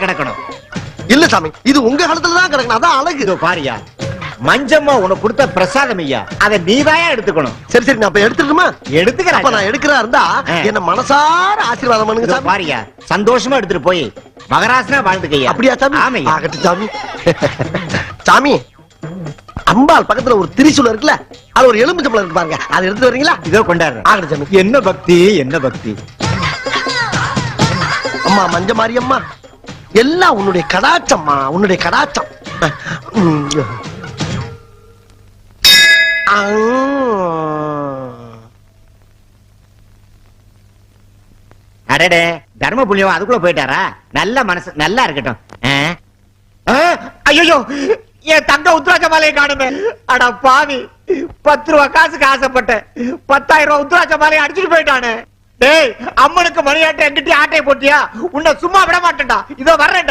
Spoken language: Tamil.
கிடக்கணும். இல்ல சாமி, இது உங்க காலத்துல தான் கிடக்கணும். அதான் அழகு. இதோ பாரியா, மஞ்சம்மா உனக்கு கொடுத்த பிரசாதம் ஐயா, அதை நீதாயா எடுத்துக்கணும். சரி சரி, நான் அப்ப எடுத்துட்டுமா? எடுத்துக்கிறேன். அப்ப நான் எடுக்கிறா இருந்தா என்ன மனசார ஆசீர்வாதம் பண்ணுங்க சாமி. பாரியா, சந்தோஷமா எடுத்துட்டு போய் மகராசனா வாழ்ந்துக்கையா. அப்படியா சாமி? ஆமையா. ஆகட்டும் சாமி. சாமி, அம்பாள் பக்கத்துல ஒரு திரிசூலம் இருக்குல்ல, அது ஒரு எலுமிச்சம்பழம் இருக்கு பாருங்க, அதை எடுத்து வரீங்களா? இதோ கொண்டாடுறேன். ஆகட்டும் சாமி. என்ன பக்தி, என்ன பக்தி. அம்மா மஞ்ச மாரியம்மா, எல்லாம் உன்னுடைய கடாச்சம்மா, உன்னுடைய கடாச்சம். அடடே, தர்ம புண்ணியம் அதுக்குள்ள போயிட்டாரா? நல்ல மனசு, நல்லா இருக்கட்டும். ஐயோ, என் தங்க உத்ராட்ச மாலையை காணுமே. அட பாவி, 10 ரூபா காசுக்கு ஆசைப்பட்டேன், 10,000 ரூபாய் உத்ராட்ச மாலையை அடிச்சுட்டு போயிட்டானே. டேய், அம்மனுக்கு மணியாட்ட என்கிட்ட ஆட்டையை போட்டியா? உன்னை சும்மா விட மாட்டேன்டா. இதோ வர்றேன்.